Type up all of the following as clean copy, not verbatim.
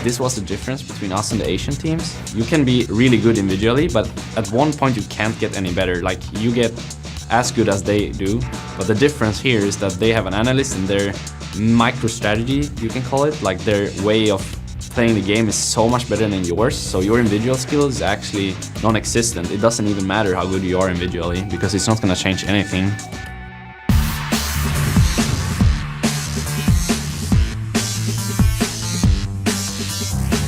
this was the difference between us and the Asian teams. You can be really good individually, but at one point you can't get any better. Like, you get as good as they do, but the difference here is that they have an analyst and their micro strategy, you can call it, like their way of playing the game is so much better than yours, so your individual skill is actually non-existent. It doesn't even matter how good you are individually, because it's not going to change anything.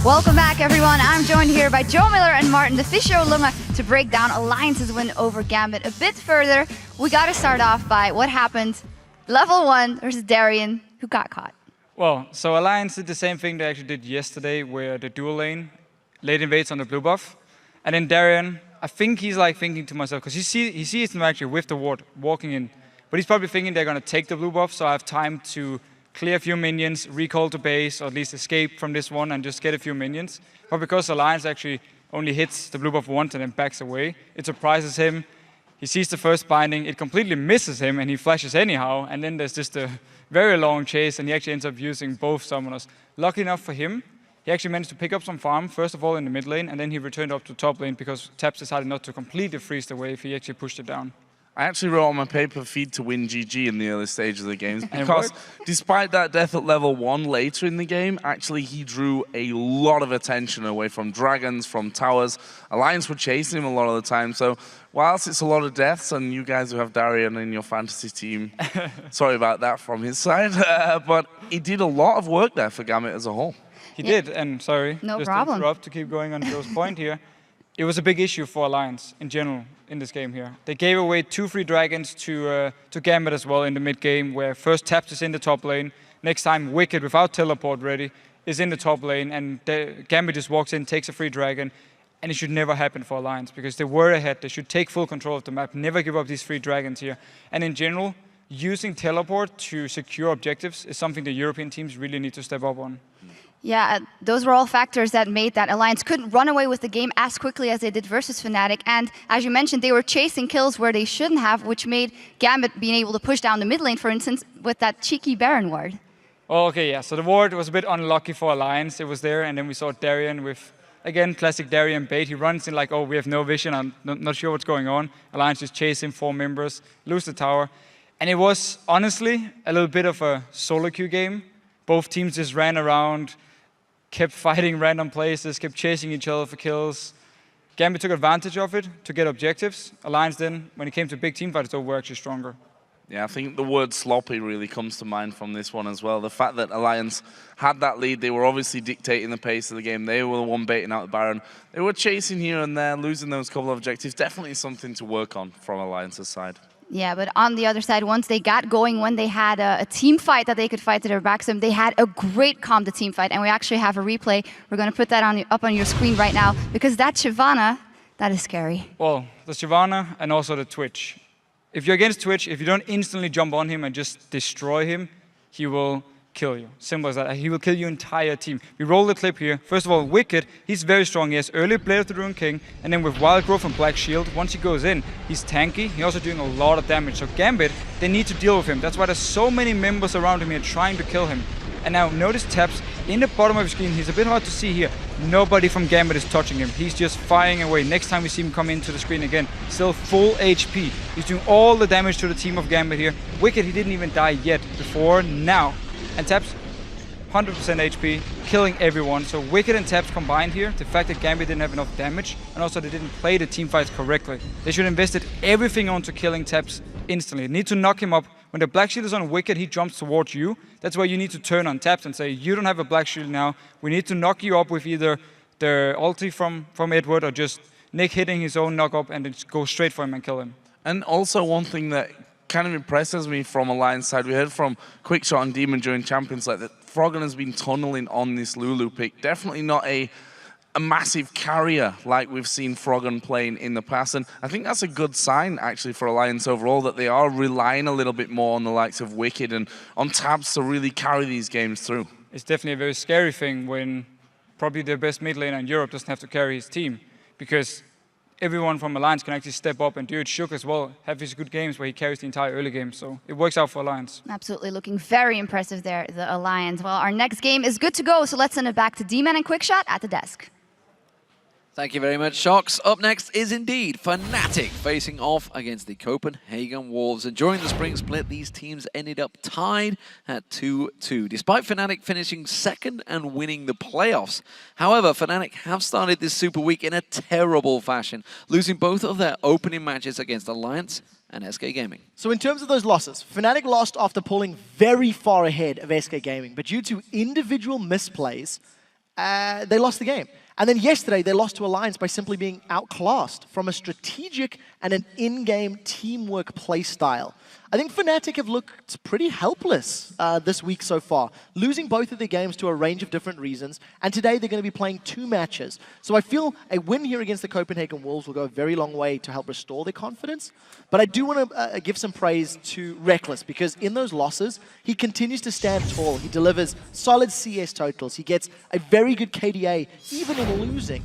Welcome back, everyone. I'm joined here by Joe Miller and Martin, the official Lunga, to break down Alliance's win over Gambit a bit further. We got to start off by what happened. Level 1 versus Darian, who got caught. Well, so Alliance did the same thing they actually did yesterday, where the dual lane invades on the blue buff. And then Darian, I think he's like thinking to myself, because he sees them actually with the ward walking in. But he's probably thinking they're going to take the blue buff, so I have time to clear a few minions, recall to base, or at least escape from this one and just get a few minions. But because Alliance actually only hits the blue buff once and then backs away, it surprises him. He sees the first binding, it completely misses him, and he flashes anyhow. And then there's just a very long chase, and he actually ends up using both summoners. Lucky enough for him, he actually managed to pick up some farm, first of all in the mid lane, and then he returned up to top lane because Taps decided not to completely freeze the wave, he actually pushed it down. I actually wrote on my paper feed to win GG in the early stages of the games because despite that death at level 1 later in the game, actually he drew a lot of attention away from dragons, from towers. Alliance were chasing him a lot of the time, so whilst it's a lot of deaths, and you guys who have Darian in your fantasy team, sorry about that from his side, but he did a lot of work there for Gambit as a whole. He did, and sorry, no just problem. to interrupt to keep going on Joe's point here. It was a big issue for Alliance in general in this game here. They gave away 2 free dragons to Gambit as well in the mid game, where first Taps is in the top lane, next time Wicked without teleport ready is in the top lane, and Gambit just walks in, takes a free dragon, and it should never happen for Alliance because they were ahead. They should take full control of the map, never give up these free dragons here. And in general, using teleport to secure objectives is something the European teams really need to step up on. Yeah, those were all factors that made that Alliance couldn't run away with the game as quickly as they did versus Fnatic. And as you mentioned, they were chasing kills where they shouldn't have, which made Gambit being able to push down the mid lane, for instance, with that cheeky Baron ward. Oh, okay, yeah. So the ward was a bit unlucky for Alliance. It was there, and then we saw Darian with, again, classic Darian bait. He runs in like, oh, we have no vision. I'm not sure what's going on. Alliance just chasing 4 members, lose the tower. And it was, honestly, a little bit of a solo queue game. Both teams just ran around, kept fighting random places, kept chasing each other for kills. Gambit took advantage of it to get objectives. Alliance then, when it came to big team fights, they were actually stronger. Yeah, I think the word sloppy really comes to mind from this one as well. The fact that Alliance had that lead, they were obviously dictating the pace of the game. They were the one baiting out the Baron. They were chasing here and there, losing those couple of objectives. Definitely something to work on from Alliance's side. Yeah, but on the other side, once they got going, when they had a team fight that they could fight to their backs, they had a great calm the team fight. And we actually have a replay. We're going to put that up on your screen right now, because that Shyvana, that is scary. Well, the Shyvana and also the Twitch. If you're against Twitch, if you don't instantly jump on him and just destroy him, he will kill you. Simple as that. He will kill your entire team. We roll the clip here. First of all, Wicked, he's very strong. He has early play of the Rune King, and then with Wild Growth and Black Shield, once he goes in, he's tanky. He's also doing a lot of damage. So Gambit, they need to deal with him. That's why there's so many members around him here trying to kill him. And now notice Taps in the bottom of the screen. He's a bit hard to see here. Nobody from Gambit is touching him. He's just firing away. Next time we see him come into the screen again, still full HP. He's doing all the damage to the team of Gambit here. Wicked, he didn't even die yet before now. And Taps, 100% HP, killing everyone. So Wicked and Taps combined here, the fact that Gambit didn't have enough damage, and also they didn't play the team fights correctly. They should have invested everything onto killing Taps instantly. Need to knock him up. When the Black Shield is on Wicked, he jumps towards you. That's why you need to turn on Taps and say, you don't have a Black Shield now. We need to knock you up with either the ulti from Edward or just Nick hitting his own knock up and then just go straight for him and kill him. And also one thing that kind of impresses me from Alliance side, we heard from Quickshot and Demon during Champions League that Froggen has been tunneling on this Lulu pick. Definitely not a massive carrier like we've seen Froggen playing in the past. And I think that's a good sign actually for Alliance overall, that they are relying a little bit more on the likes of Wicked and on Tabs to really carry these games through. It's definitely a very scary thing when probably the best mid laner in Europe doesn't have to carry his team, because everyone from Alliance can actually step up and do it. Shook as well, have his good games where he carries the entire early game. So it works out for Alliance. Absolutely looking very impressive there, the Alliance. Well, our next game is good to go, so let's send it back to D-Man and Quickshot at the desk. Thank you very much, Shocks. Up next is indeed Fnatic facing off against the Copenhagen Wolves. And during the spring split, these teams ended up tied at 2-2, despite Fnatic finishing second and winning the playoffs. However, Fnatic have started this Super Week in a terrible fashion, losing both of their opening matches against Alliance and SK Gaming. So in terms of those losses, Fnatic lost after pulling very far ahead of SK Gaming, but due to individual misplays, they lost the game. And then yesterday, they lost to Alliance by simply being outclassed from a strategic and an in-game teamwork play style. I think Fnatic have looked pretty helpless this week so far, losing both of their games to a range of different reasons, and today they're going to be playing 2 matches. So I feel a win here against the Copenhagen Wolves will go a very long way to help restore their confidence. But I do want to give some praise to Rekkles, because in those losses, he continues to stand tall. He delivers solid CS totals. He gets a very good KDA, even in losing.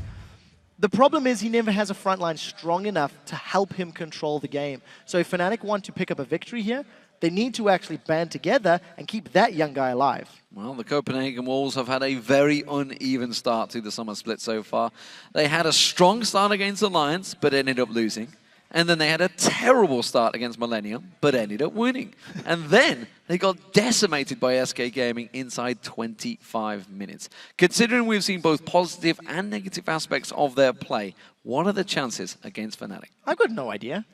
The problem is he never has a front line strong enough to help him control the game. So if Fnatic want to pick up a victory here, they need to actually band together and keep that young guy alive. Well, the Copenhagen Wolves have had a very uneven start to the summer split so far. They had a strong start against Alliance, but ended up losing. And then they had a terrible start against Millennium, but ended up winning. And then they got decimated by SK Gaming inside 25 minutes. Considering we've seen both positive and negative aspects of their play, what are the chances against Fnatic? I've got no idea.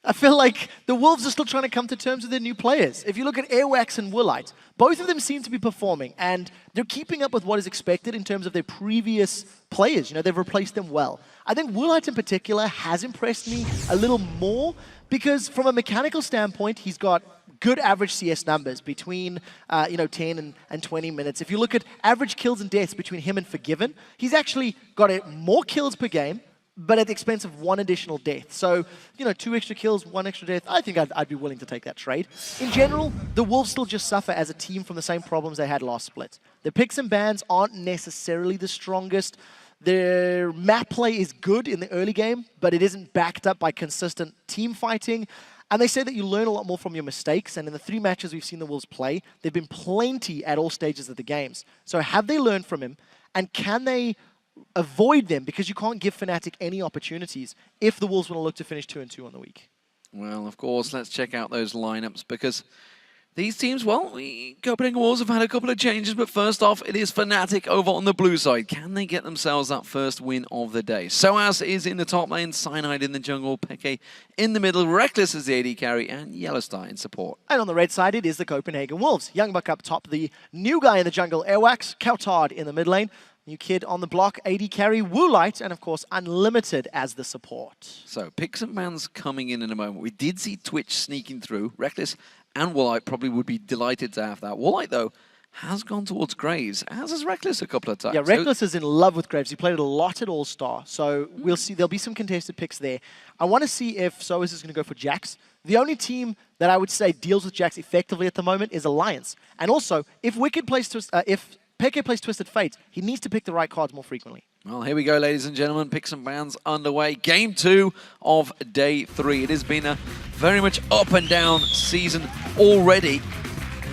I feel like the Wolves are still trying to come to terms with their new players. If you look at Airwaks and Woolite, both of them seem to be performing, and they're keeping up with what is expected in terms of their previous players. You know, they've replaced them well. I think Woolite in particular has impressed me a little more because from a mechanical standpoint, he's got good average CS numbers between 10 and 20 minutes. If you look at average kills and deaths between him and Forgiven, he's actually got more kills per game, but at the expense of 1 additional death. So, 2 extra kills, 1 extra death, I think I'd be willing to take that trade. In general, the Wolves still just suffer as a team from the same problems they had last split. Their picks and bans aren't necessarily the strongest. Their map play is good in the early game, but it isn't backed up by consistent team fighting. And they say that you learn a lot more from your mistakes, and in the 3 matches we've seen the Wolves play, they've been plenty at all stages of the games. So have they learned from him, and can they avoid them, because you can't give Fnatic any opportunities if the Wolves want to look to finish 2-2 on the week? Well, of course, let's check out those lineups, because these teams, well, the Copenhagen Wolves have had a couple of changes, but first off, it is Fnatic over on the blue side. Can they get themselves that first win of the day? sOAZ is in the top lane, Cyanide in the jungle, xPeke in the middle, Rekkles is the AD carry, and YellOwStaR in support. And on the red side, it is the Copenhagen Wolves. YoungBuck up top, the new guy in the jungle, Airwaks, cowTard in the mid lane, new kid on the block, AD carry, Woolite, and of course, Unlimited as the support. So, picks and bans coming in a moment. We did see Twitch sneaking through. Rekkles and Woolite probably would be delighted to have that. Woolite, though, has gone towards Graves, as has Rekkles a couple of times. Yeah, Rekkles is in love with Graves. He played it a lot at All-Star, so we'll see. There'll be some contested picks there. I want to see if sOAZ is going to go for Jax. The only team that I would say deals with Jax effectively at the moment is Alliance. And also, if xPeke plays Twisted Fate, he needs to pick the right cards more frequently. Well, here we go, ladies and gentlemen. Picks and bans underway. Game 2 of day 3. It has been a very much up and down season already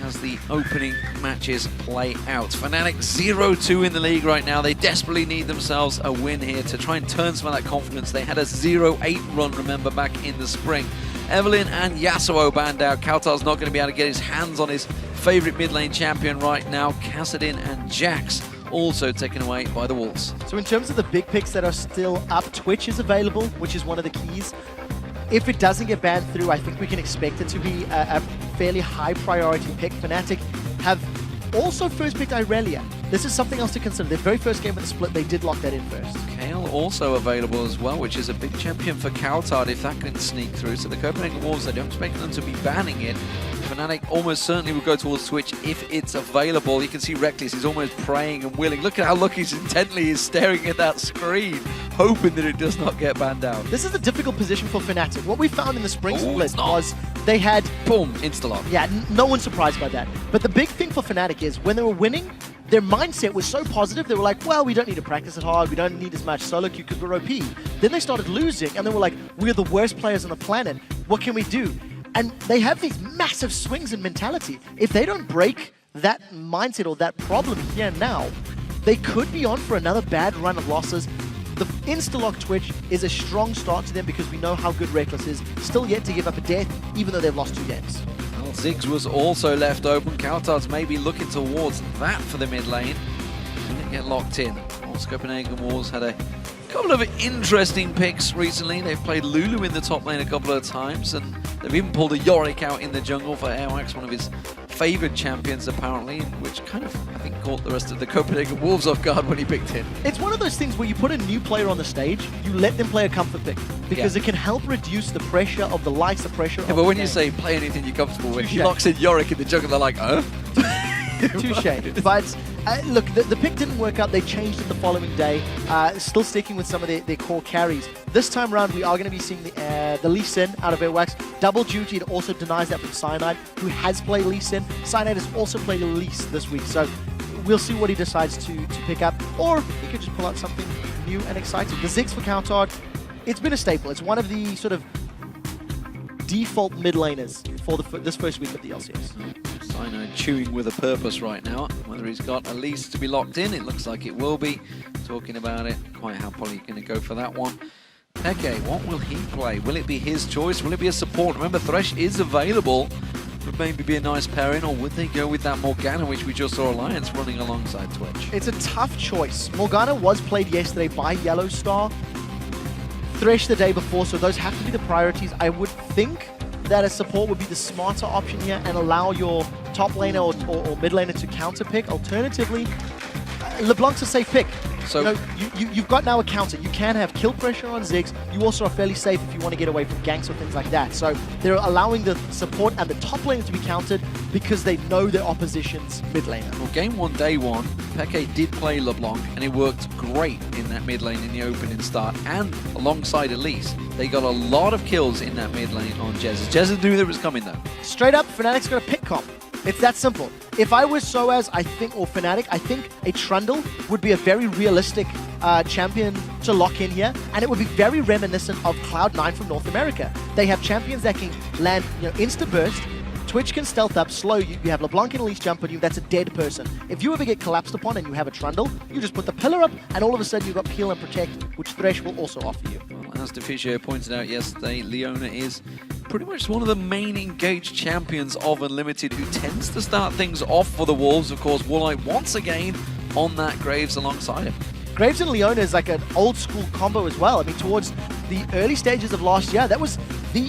as the opening matches play out. Fnatic 0-2 in the league right now. They desperately need themselves a win here to try and turn some of that confidence. They had a 0-8 run, remember, back in the spring. Evelyn and Yasuo banned out. cowTard's not going to be able to get his hands on his favorite mid lane champion right now. Kassadin and Jax also taken away by the Wolves. So in terms of the big picks that are still up, Twitch is available, which is one of the keys. If it doesn't get banned through, I think we can expect it to be a fairly high priority pick. Fnatic have also first picked Irelia. This is something else to consider. Their very first game of the split, they did lock that in first. Kale also available as well, which is a big champion for cowTard if that can sneak through. So the Copenhagen Wolves, I don't expect them to be banning it. Fnatic almost certainly will go towards Twitch if it's available. You can see Rekkles, he's almost praying and willing. Look at how he's intently is staring at that screen, hoping that it does not get banned out. This is a difficult position for Fnatic. What we found in the spring split was they had... Boom, insta-lock. Yeah, no one's surprised by that. But the big thing for Fnatic is when they were winning, their mindset was so positive, they were like, well, we don't need to practice it hard, we don't need as much solo queue because we're OP. Then they started losing, and they were like, we're the worst players on the planet, what can we do? And they have these massive swings in mentality. If they don't break that mindset or that problem here now, they could be on for another bad run of losses. The insta-lock Twitch is a strong start to them because we know how good Rekkles is, still yet to give up a death, even though they've lost 2 games. Well, Ziggs was also left open. cowTard's maybe looking towards that for the mid lane. Didn't get locked in. Copenhagen Wolves had a couple of interesting picks recently. They've played Lulu in the top lane a couple of times, and they've even pulled a Yorick out in the jungle for Airwaks, one of his favoured champions apparently, which kind of, I think, caught the rest of the Copenhagen Wolves off guard when he picked him. It's one of those things where you put a new player on the stage, you let them play a comfort pick, because it can help reduce the pressure of the lights, the pressure of but when you say play anything you're comfortable with, he locks in Yorick in the jungle, they're like, huh? Touche. But look, the pick didn't work out. They changed it the following day, still sticking with some of their core carries. This time around, we are going to be seeing the Lee Sin out of Airwaks. Double duty. It also denies that from Cyanide, who has played Lee Sin. Cyanide has also played Elise this week, so we'll see what he decides to pick up. Or he could just pull out something new and exciting. The Ziggs for cowTard, it's been a staple. It's one of the sort of default mid laners for this first week of the LCS. Cyanide chewing with a purpose right now. Whether he's got Elise to be locked in, it looks like it will be. Talking about it, quite happily going to go for that one. Peke, what will he play? Will it be his choice? Will it be a support? Remember, Thresh is available. Would maybe be a nice pairing, or would they go with that Morgana, which we just saw Alliance running alongside Twitch? It's a tough choice. Morgana was played yesterday by YellOwStaR. Thresh the day before, so those have to be the priorities. I would think that a support would be the smarter option here and allow your top laner or mid laner to counter pick. Alternatively, Leblanc's a safe pick. So you've got now a counter. You can have kill pressure on Ziggs. You also are fairly safe if you want to get away from ganks or things like that. So they're allowing the support and the top laner to be countered because they know their opposition's mid laner. Well, game 1, day 1, Peke did play Leblanc, and it worked great in that mid lane in the opening start. And alongside Elise, they got a lot of kills in that mid lane on Jez. Jez knew that was coming though. Straight up, Fnatic's got a pick comp. It's that simple. If I was sOAZ, or Fnatic, I think a Trundle would be a very realistic champion to lock in here, and it would be very reminiscent of Cloud9 from North America. They have champions that can land, insta-burst. Twitch can stealth up, slow you. You have Leblanc and Elise jump on you. That's a dead person. If you ever get collapsed upon and you have a Trundle, you just put the pillar up, and all of a sudden you've got Peel and Protect, which Thresh will also offer you. Well, as Deficio pointed out yesterday, Leona is pretty much one of the main engaged champions of Unlimited, who tends to start things off for the Wolves. Of course, Woolite once again on that Graves alongside him. Graves and Leona is like an old school combo as well. I mean, towards the early stages of last year, that was the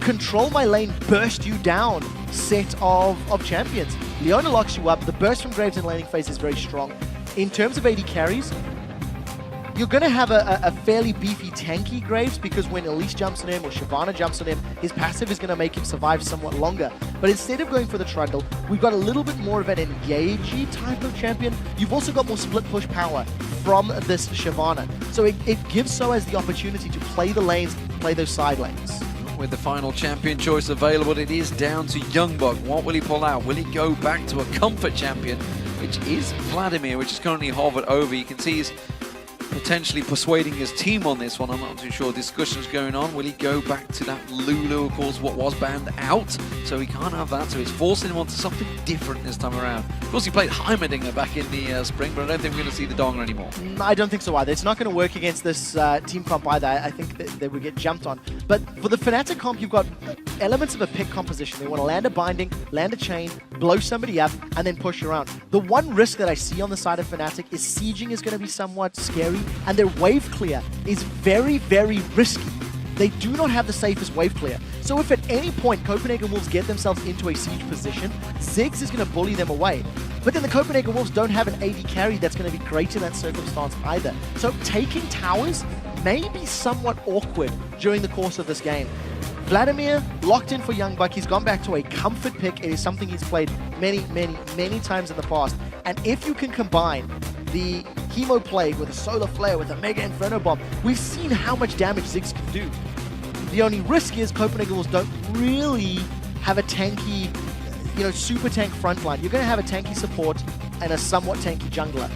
control my lane, burst you down set of champions. Leona locks you up. The burst from Graves in laning phase is very strong. In terms of AD carries, you're going to have a fairly beefy tanky Graves, because when Elise jumps on him or Shyvana jumps on him, his passive is going to make him survive somewhat longer. But instead of going for the Trundle, we've got a little bit more of an engagey type of champion. You've also got more split push power from this Shyvana. So it gives sOAZ the opportunity to play the lanes, play those side lanes. With the final champion choice available, it is down to YoungBuck. What will he pull out? Will he go back to a comfort champion, which is Vladimir, which is currently hovered over? You can see he's potentially persuading his team on this one. I'm not too sure. Discussions going on. Will he go back to that Lulu, of course, what was banned out? So he can't have that. So he's forcing him onto something different this time around. Of course, he played Heimerdinger back in the spring, but I don't think we're going to see the Donger anymore. I don't think so either. It's not going to work against this team comp either. I think that they would get jumped on. But for the Fnatic comp, you've got elements of a pick composition. They want to land a binding, land a chain, blow somebody up, and then push around. The one risk that I see on the side of Fnatic is sieging is going to be somewhat scary, and their wave clear is very, very risky. They do not have the safest wave clear. So if at any point Copenhagen Wolves get themselves into a siege position, Ziggs is going to bully them away. But then the Copenhagen Wolves don't have an AD carry that's going to be great in that circumstance either. So taking towers may be somewhat awkward during the course of this game. Vladimir locked in for YoungBuck. He's gone back to a comfort pick. It is something he's played many, many, many times in the past. And if you can combine the Hemo Plague with a Solar Flare, with a Mega Inferno Bomb, we've seen how much damage Ziggs can do. The only risk is Copenhagen Wolves don't really have a tanky, super tank frontline. You're going to have a tanky support and a somewhat tanky jungler.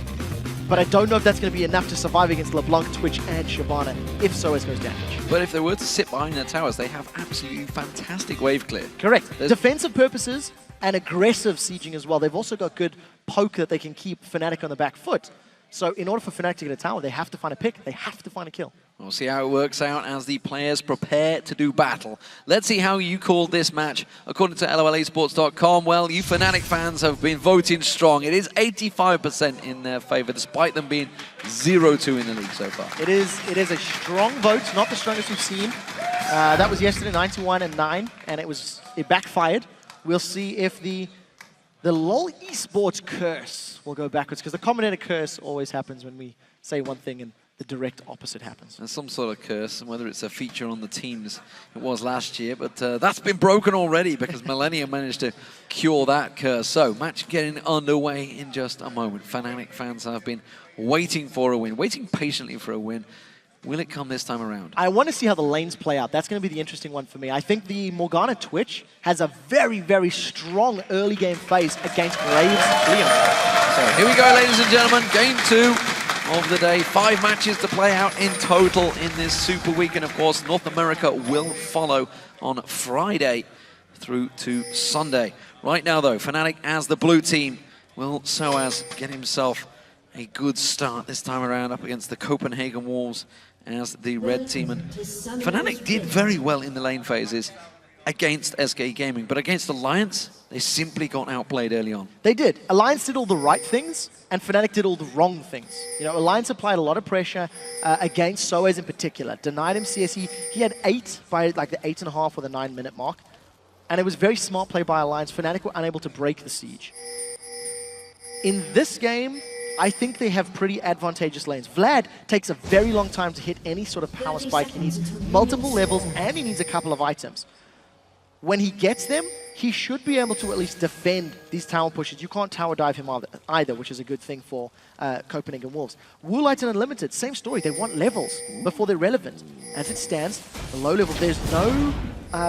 But I don't know if that's going to be enough to survive against Leblanc, Twitch, and Shyvana if sOAZ goes damage. But if they were to sit behind their towers, they have absolutely fantastic wave clear. Correct. Defensive purposes and aggressive sieging as well. They've also got good poke that they can keep Fnatic on the back foot. So in order for Fnatic to get a tower, they have to find a pick, they have to find a kill. We'll see how it works out as the players prepare to do battle. Let's see how you called this match. According to LOLesports.com, well, you Fnatic fans have been voting strong. It is 85% in their favor, despite them being 0-2 in the league so far. It is a strong vote, not the strongest we've seen. That was yesterday, 91-9, and it backfired. We'll see if the LOL esports curse will go backwards, because the Combinator curse always happens when we say one thing and the direct opposite happens. There's some sort of curse, and whether it's a feature on the teams, it was last year, but that's been broken already because Millennium managed to cure that curse. So, match getting underway in just a moment. Fnatic fans have been waiting for a win, waiting patiently for a win. Will it come this time around? I want to see how the lanes play out. That's going to be the interesting one for me. I think the Morgana Twitch has a very, very strong early game phase against Graves Leon. So here we go, ladies and gentlemen. Game 2 of the day. 5 matches to play out in total in this Super Week. And of course, North America will follow on Friday through to Sunday. Right now, though, Fnatic as the blue team. Will sOAZ get himself a good start this time around up against the Copenhagen Wolves as the red team? And Fnatic did very well in the lane phases against SK Gaming, but against Alliance, they simply got outplayed early on. They did. Alliance did all the right things, and Fnatic did all the wrong things. You know, Alliance applied a lot of pressure against sOAZ in particular. Denied him CSE. He had 8 by like the 8.5 or the 9-minute mark, and it was very smart play by Alliance. Fnatic were unable to break the siege. In this game, I think they have pretty advantageous lanes. Vlad takes a very long time to hit any sort of power spike. He needs multiple levels, and he needs a couple of items. When he gets them, he should be able to at least defend these tower pushes. You can't tower dive him either, which is a good thing for Copenhagen Wolves. Woolite and Unlimited, same story. They want levels before they're relevant. As it stands, the low level, there's no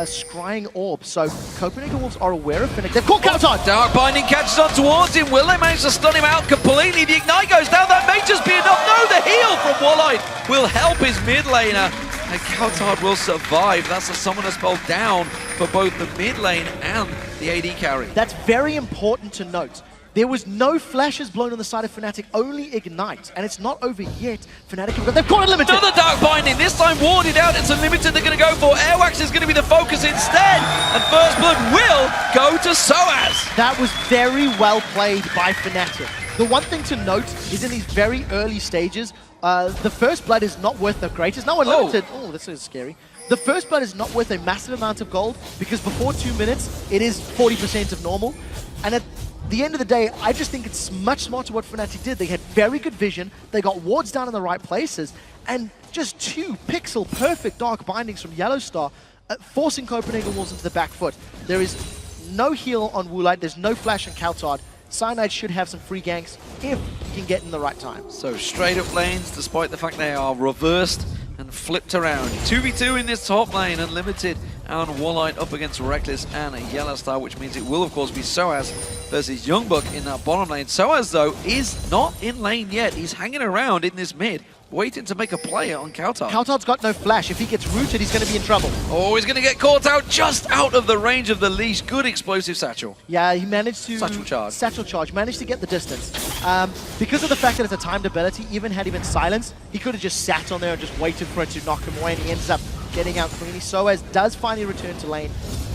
scrying orb. So Copenhagen Wolves are aware of Fnatic. They've caught cowTard! Dark Binding catches on towards him. Will they manage to stun him out completely? The Ignite goes down. That may just be enough. No, the heal from Woolite will help his mid laner. And cowTard will survive. That's a summoner spell down for both the mid lane and the AD carry. That's very important to note. There was no flashes blown on the side of Fnatic, only Ignite. And it's not over yet. Fnatic have got, they've got Unlimited! Another Dark Binding, this time warded out. It's Unlimited they're going to go for. Airwaks is going to be the focus instead. And First Blood will go to sOAZ. That was very well played by Fnatic. The one thing to note is in these very early stages, the First Blood is not worth the greatest. No, Unlimited. Oh, this is scary. The First Blood is not worth a massive amount of gold because before 2 minutes, it is 40% of normal. And at the end of the day, I just think it's much smarter what Fnatic did. They had very good vision. They got wards down in the right places. And just 2 pixel perfect Dark Bindings from YellOwStaR, forcing Copenhagen Wolves into the back foot. There is no heal on Woolite. There's no flash on cowTard. Cyanide should have some free ganks if he can get in the right time. So straight up lanes, despite the fact they are reversed and flipped around. 2v2 in this top lane, Unlimited and Woolite up against Rekkles and YellOwStaR, which means it will of course be sOAZ versus YoungBuck in that bottom lane. sOAZ though is not in lane yet. He's hanging around in this mid, waiting to make a play on cowTard. cowTard's got no flash. If he gets rooted, he's going to be in trouble. Oh, he's going to get caught out just out of the range of the leash. Good explosive satchel. Yeah, he managed to... Satchel charge. Satchel charge. Managed to get the distance. Because of the fact that it's a timed ability, even had he been silenced, he could have just sat on there and just waited for it to knock him away, and he ends up getting out cleanly. sOAZ does finally return to lane.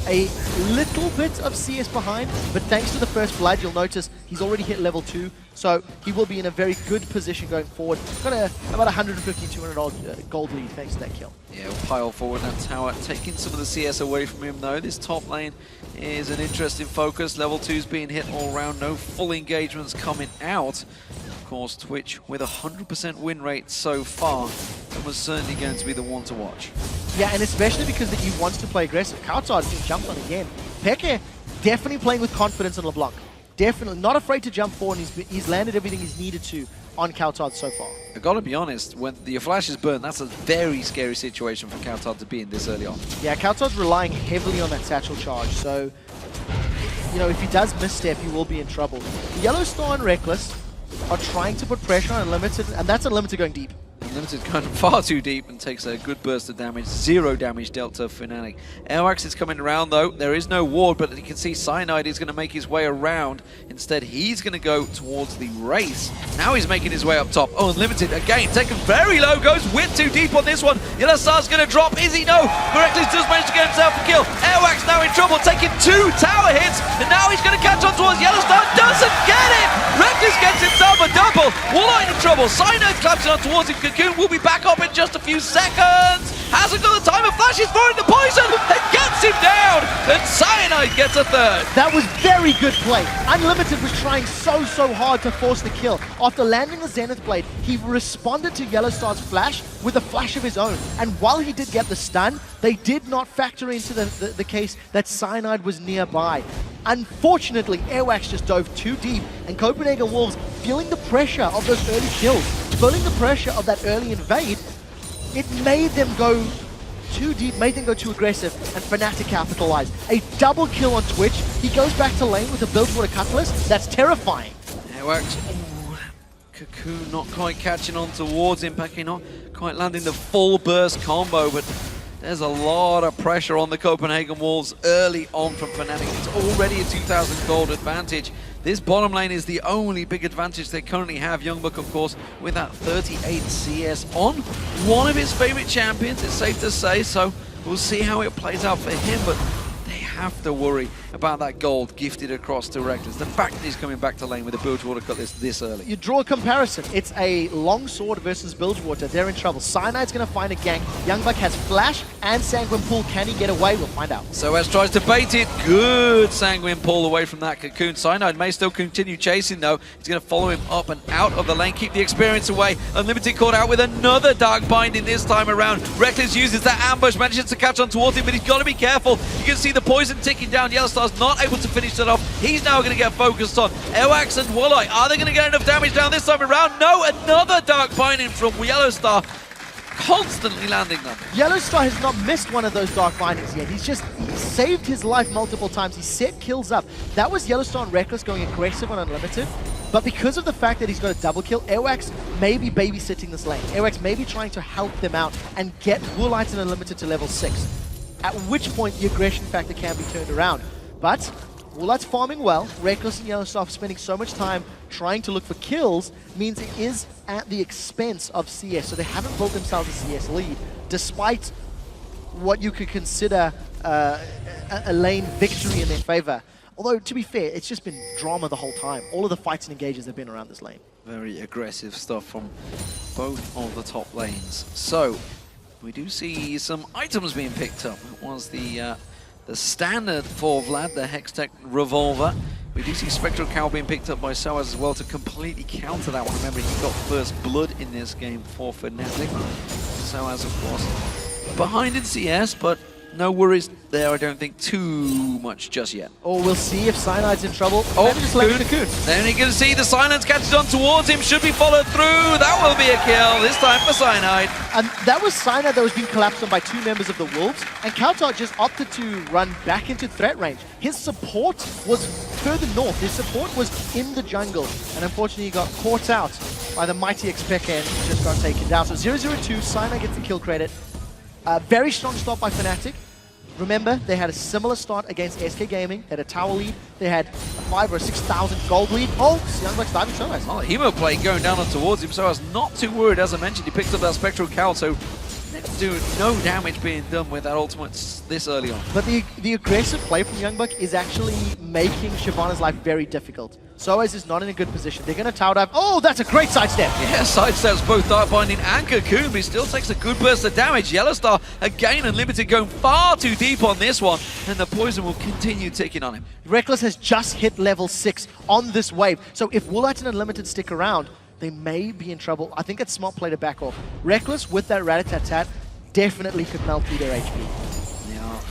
A little bit of CS behind, but thanks to the First Blood, you'll notice he's already hit level 2, so he will be in a very good position going forward. Got about 150, 200 gold lead thanks to that kill. Yeah, we'll pile forward that tower, taking some of the CS away from him though. This top lane is an interesting focus. Level 2's being hit all around, no full engagements coming out. Of course, Twitch with 100% win rate so far, and was certainly going to be the one to watch. Yeah, and especially because that he wants to play aggressive. cowTard's being jumped on again. xPeke definitely playing with confidence on Leblanc. Definitely not afraid to jump forward, and he's landed everything he's needed to on cowTard so far. I gotta be honest, when your flash is burned, that's a very scary situation for cowTard to be in this early on. Yeah, cowTard's relying heavily on that satchel charge, so you know, if he does misstep, he will be in trouble. YellOwStaR and Rekkles are trying to put pressure on Unlimited, and that's Unlimited going deep. Unlimited going far too deep and takes a good burst of damage. 0 damage dealt to Fnatic. Airwaks is coming around though. There is no ward, but you can see Cyanide is going to make his way around. Instead, he's going to go towards the race. Now he's making his way up top. Oh, Unlimited again, taken very low, goes with too deep on this one. YellOwStar's going to drop. Is he? No. Rekkles does manage to get himself a kill. Airwaks now in trouble, taking 2 tower hits, and now he's going to catch on towards YellOwStar. Doesn't get it! Rekkles gets himself a double. Woolite in trouble. Cyanide collapsing on towards him. Cocoon will be back up in just a few seconds. Hasn't got the time of flash. He's throwing the poison and gets him down. And Cyanide gets a third. That was very good play. Unlimited was trying so hard to force the kill. After landing the Zenith Blade, he responded to YellOwStar's flash with a flash of his own. And while he did get the stun, they did not factor into the case that Cyanide was nearby. Unfortunately, Airwaks just dove too deep, and Copenhagen Wolves, feeling the pressure of those early kills, feeling the pressure of that early invade, it made them go too deep, made them go too aggressive, and Fnatic capitalized. A double kill on Twitch. He goes back to lane with a Bilgewater Cutlass. That's terrifying. Airwaks, Cocoon not quite catching on towards him, Peke not quite landing the full burst combo, but there's a lot of pressure on the Copenhagen Wolves early on from Fnatic. It's already a 2,000 gold advantage. This bottom lane is the only big advantage they currently have. YoungBuck, of course, with that 38 CS on one of his favorite champions, it's safe to say. So we'll see how it plays out for him, but they have to worry about that gold gifted across to Rekkles. The fact that he's coming back to lane with a Bilgewater Cutlass this early. You draw a comparison. It's a longsword versus Bilgewater. They're in trouble. Cyanide's going to find a gank. YoungBuck has flash and Sanguine Pool. Can he get away? We'll find out. sOAZ tries to bait it. Good Sanguine Pull away from that Cocoon. Cyanide may still continue chasing though. He's going to follow him up and out of the lane. Keep the experience away. Unlimited caught out with another Dark Binding this time around. Rekkles uses that ambush. Manages to catch on towards him, but he's got to be careful. You can see the poison ticking down. YellOwStar's not able to finish that off. He's now going to get focused on Airwaks and Woolite. Are they going to get enough damage down this time around? No, another Dark Binding from YellOwStar. Constantly landing them. YellOwStar has not missed one of those Dark Bindings yet. He saved his life multiple times. He set kills up. That was YellOwStar and Rekkles going aggressive on Unlimited. But because of the fact that he's got a double kill, Airwaks may be babysitting this lane. Airwaks may be trying to help them out and get Woolite and Unlimited to level 6. At which point the aggression factor can be turned around. But Woolite's farming well. Rekkles and YellOwStar spending so much time trying to look for kills means it is at the expense of CS. So they haven't built themselves a CS lead, despite what you could consider a lane victory in their favor. Although, to be fair, it's just been drama the whole time. All of the fights and engages have been around this lane. Very aggressive stuff from both of the top lanes. So, we do see some items being picked up. It was the standard for Vlad, the Hextech Revolver. We do see Spectral Cow being picked up by sOAZ as well to completely counter that one. Remember, he got first blood in this game for Fnatic. sOAZ, of course, behind in CS, but no worries there, I don't think, too much just yet. Oh, we'll see if Cyanide's in trouble. Oh, Cocoon. Then you can see the silence catches on towards him, should be followed through. That will be a kill, this time for Cyanide. And that was Cyanide that was being collapsed on by 2 members of the Wolves, and cowTard just opted to run back into threat range. His support was further north. His support was in the jungle, and unfortunately he got caught out by the mighty xPeke and just got taken down. So 0-0-2, Cyanide gets the kill credit. Very strong start by Fnatic. Remember, they had a similar start against SK Gaming. They had a tower lead. They had a 5,000 or 6,000 gold lead. Oh, YoungBuck's diving sOAZ. Oh, Hemo play going down and towards him. sOAZ not too worried. As I mentioned, he picked up that Spectral Cowl, so do no damage being done with that ultimate this early on. But the aggressive play from YoungBuck is actually making Shyvana's life very difficult. sOAZ is not in a good position. They're going to tower dive. Oh, that's a great sidestep. Yeah, sidesteps both Dark Binding and Cocoon, but he still takes a good burst of damage. YellOwStaR, again, Unlimited going far too deep on this one, and the poison will continue ticking on him. Rekkles has just hit level 6 on this wave. So if Woolite and Unlimited stick around, they may be in trouble. I think it's smart play to back off. Rekkles, with that rat-a-tat-tat, definitely could melt through their HP. They are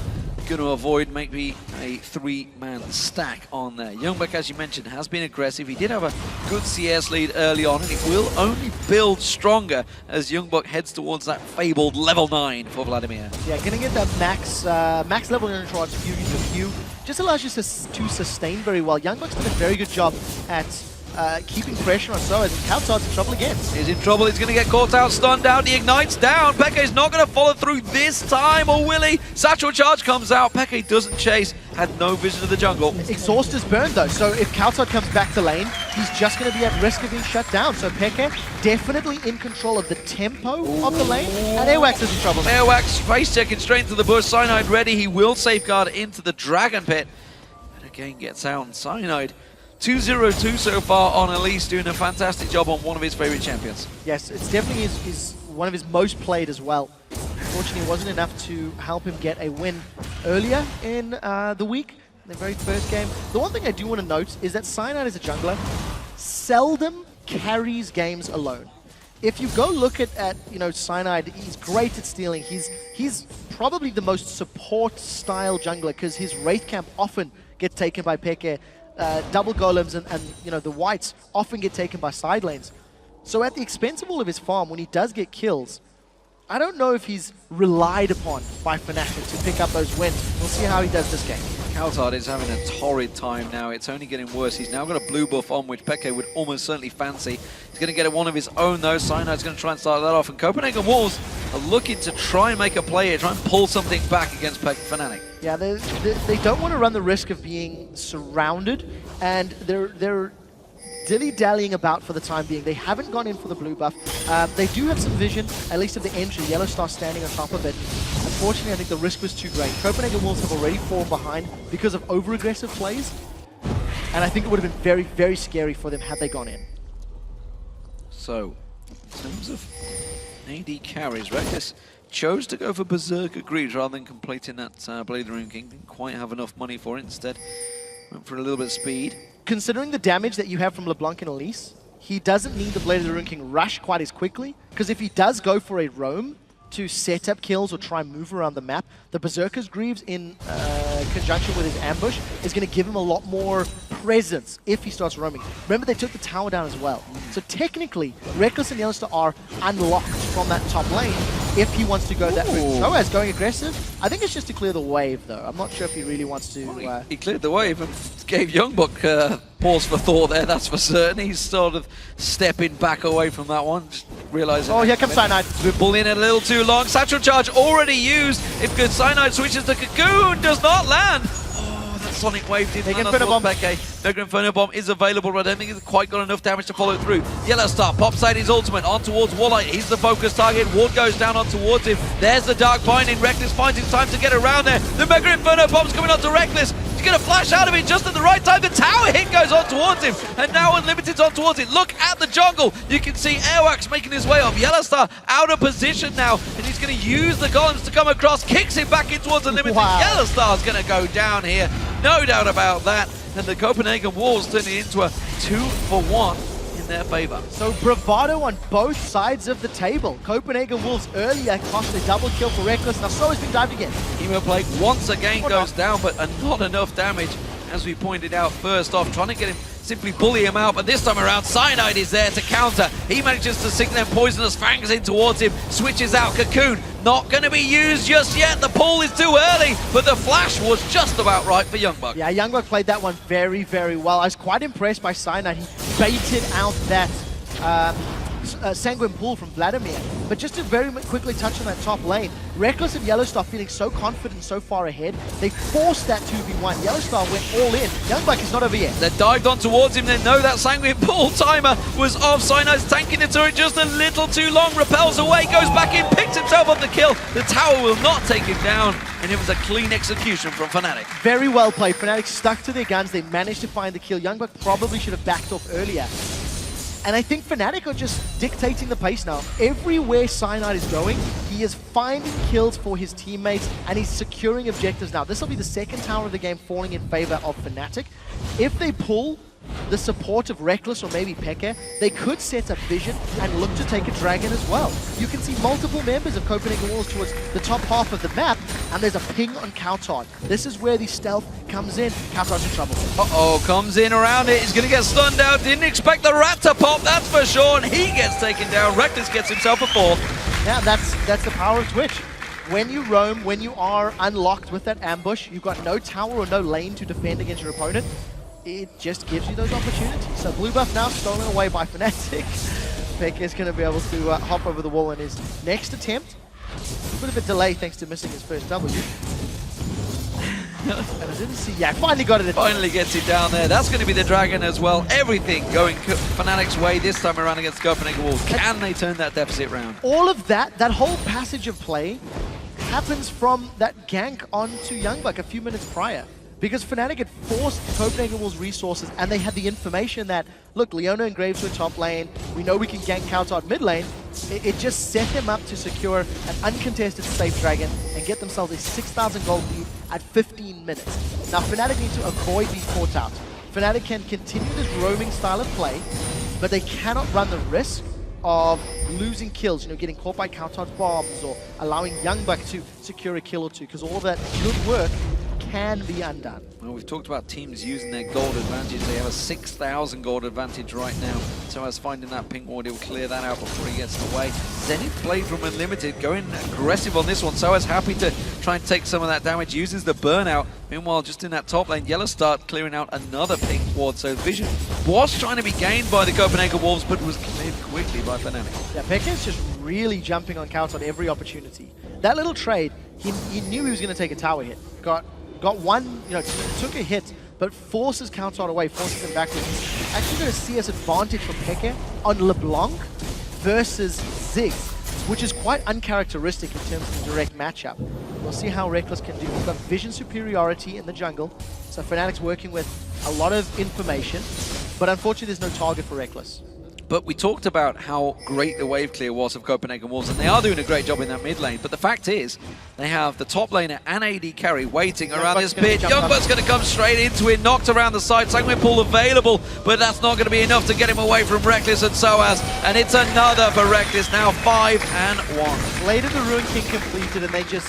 going to avoid maybe a 3-man stack on there. YoungBuck, as you mentioned, has been aggressive. He did have a good CS lead early on, and it will only build stronger as YoungBuck heads towards that fabled level 9 for Vladimir. Yeah, gonna get that max level in charge. If you use a few just allows you to sustain very well. YoungBuck's done a very good job at keeping pressure on sOAZ, and cowTard's in trouble again. He's in trouble, he's going to get caught out, stunned out, he ignites down. xPeke's not going to follow through this time, or will he? Satchel Charge comes out, xPeke doesn't chase, had no vision of the jungle. Exhaust is burned though, so if cowTard comes back to lane, he's just going to be at risk of being shut down. So xPeke definitely in control of the tempo of the lane, and Airwaks is in trouble. Airwaks face checking straight into the bush, Cyanide ready, he will safeguard into the Dragon Pit. But again gets out, and Cyanide 2-0-2 so far on Elise, doing a fantastic job on one of his favorite champions. Yes, it's definitely is one of his most played as well. Unfortunately, it wasn't enough to help him get a win earlier in the week, the very first game. The one thing I do want to note is that Cyanide as a jungler seldom carries games alone. If you go look at Cyanide, he's great at stealing. He's probably the most support style jungler because his Wraith Camp often gets taken by xPeke. Double golems and the whites often get taken by side lanes. So at the expense of all of his farm, when he does get kills, I don't know if he's relied upon by Fnatic to pick up those wins. We'll see how he does this game. cowTard is having a torrid time now. It's only getting worse. He's now got a blue buff on, which xPeke would almost certainly fancy. He's going to get one of his own, though. Cyanide's going to try and start that off. And Copenhagen Wolves are looking to try and make a play here, try and pull something back against Fnatic. Yeah, they don't want to run the risk of being surrounded, and they're dilly-dallying about for the time being. They haven't gone in for the blue buff. They do have some vision, at least of the entry. YellOwStaR standing on top of it. Unfortunately, I think the risk was too great. Copenhagen Wolves have already fallen behind because of over-aggressive plays, and I think it would have been very, very scary for them had they gone in. So, in terms of AD carries, Rekkles chose to go for Berserker Greaves rather than completing that Blade of the Rune King. Didn't quite have enough money for it. Instead, went for a little bit of speed. Considering the damage that you have from Leblanc and Elise, he doesn't need the Blade of the Rune King rush quite as quickly, because if he does go for a roam to set up kills or try and move around the map, the Berserker's Greaves in conjunction with his ambush is going to give him a lot more presence if he starts roaming. Remember, they took the tower down as well. So technically, Rekkles and YellOwStaR are unlocked from that top lane if he wants to go that route. sOAZ going aggressive. I think it's just to clear the wave, though. I'm not sure if he really wants to... Well, he cleared the wave and gave YoungBuck pause for thought there, that's for certain. He's sort of stepping back away from that one, just realizing... Oh, here comes Cyanide. We're bullying it a little too long. Satchel Charge already used. If good Cyanide switches to Cocoon, does not land. Oh, that Sonic Wave didn't land on xPeke. Mega Inferno Bomb is available, but I don't think it's quite got enough damage to follow through. YellOwStaR pops out his ultimate on towards Woolite. He's the focus target. Ward goes down on towards him. There's the Dark Binding. Rekkles finds his time to get around there. The Mega Inferno Bomb's coming onto Rekkles. He's going to flash out of it just at the right time. The tower hit goes on towards him, and now Unlimited's on towards it. Look at the jungle. You can see Airwaks making his way up. YellOwStaR out of position now, and he's going to use the golems to come across. Kicks it back in towards Unlimited. Wow. YellOwStar's going to go down here. No doubt about that. And the Copenhagen Wolves turning into a 2-for-1 in their favor. So bravado on both sides of the table. Copenhagen Wolves earlier cost a double kill for Rekkles. Now sOAZ being dived again. Emo Plague once again goes down, but not enough damage, as we pointed out first off. Trying to get him, simply bully him out, but this time around Cyanide is there to counter. He manages to sink them poisonous fangs in towards him, switches out. Cocoon not going to be used just yet. The pull is too early, but the flash was just about right for YoungBuck. Yeah, YoungBuck played that one very, very well. I was quite impressed by Cyanide. He baited out that Sanguine Pool from Vladimir. But just to very quickly touch on that top lane, Rekkles and YellOwStaR feeling so confident, so far ahead, they forced that 2v1. YellOwStaR went all in. YoungBuck is not over yet. They dived on towards him. They know that Sanguine Pool timer was off. Cyanide's tanking the turret just a little too long. Repels away, goes back in, picks himself up the kill. The tower will not take him down, and it was a clean execution from Fnatic. Very well played. Fnatic stuck to their guns. They managed to find the kill. YoungBuck probably should have backed off earlier. And I think Fnatic are just dictating the pace now. Everywhere Cyanide is going, he is finding kills for his teammates, and he's securing objectives now. This will be the second tower of the game falling in favor of Fnatic. If they pull the support of Rekkles or maybe xPeke, they could set up vision and look to take a dragon as well. You can see multiple members of Copenhagen Wolves towards the top half of the map, and there's a ping on cowTard. This is where the stealth comes in. cowTard's in trouble. Uh-oh, comes in around it. He's going to get stunned out. Didn't expect the rat to pop, that's for sure. And he gets taken down. Rekkles gets himself a fourth. Yeah, that's the power of Twitch. when you roam, when you are unlocked with that ambush, you've got no tower or no lane to defend against your opponent. It just gives you those opportunities. So blue buff now stolen away by Fnatic. xPeke is going to be able to hop over the wall in his next attempt. A bit of a delay thanks to missing his first W. And I didn't see, yeah, finally got it. Finally gets it down there. That's going to be the Dragon as well. Everything going Fnatic's way this time around against Copenhagen Wolves. Can they turn that deficit round? All of that whole passage of play happens from that gank onto YoungBuck a few minutes prior. Because Fnatic had forced Copenhagen Wolves' resources and they had the information that, look, Leona and Graves were top lane, we know we can gank cowTard mid lane. It just set them up to secure an uncontested safe Dragon and get themselves a 6,000 gold lead at 15 minutes. Now Fnatic need to avoid being caught out. Fnatic can continue this roaming style of play, but they cannot run the risk of losing kills, you know, getting caught by cowTard's bombs or allowing YoungBuck to secure a kill or two, because all of that good work can be undone. Well, we've talked about teams using their gold advantage. They have a 6,000 gold advantage right now. sOAZ finding that pink ward, he'll clear that out before he gets away. Zenith played from Unlimited, going aggressive on this one. sOAZ happy to try and take some of that damage, uses the burnout. Meanwhile, just in that top lane, YellOwStaR clearing out another pink ward. So vision was trying to be gained by the Copenhagen Wolves, but was cleared quickly by Fnatic. Yeah, xPeke is just really jumping on cowTard every opportunity. That little trade, he knew he was going to take a tower hit. Got one, you know, took a hit, but forces cowTard away, forces him backwards. Actually going to see us advantage for xPeke on Leblanc versus Ziggs, which is quite uncharacteristic in terms of the direct matchup. We'll see how Rekkles can do. We've got vision superiority in the jungle, so Fnatic's working with a lot of information, but unfortunately there's no target for Rekkles. But we talked about how great the wave clear was of Copenhagen Wolves, and they are doing a great job in that mid lane. But the fact is, they have the top laner and AD carry waiting around this pit. YoungBuck's going to come straight into it, knocked around the side. Sangwin available, but that's not going to be enough to get him away from Rekkles and sOAZ. And it's another for Rekkles, now 5-1. Blade of the Ruin King completed, and they just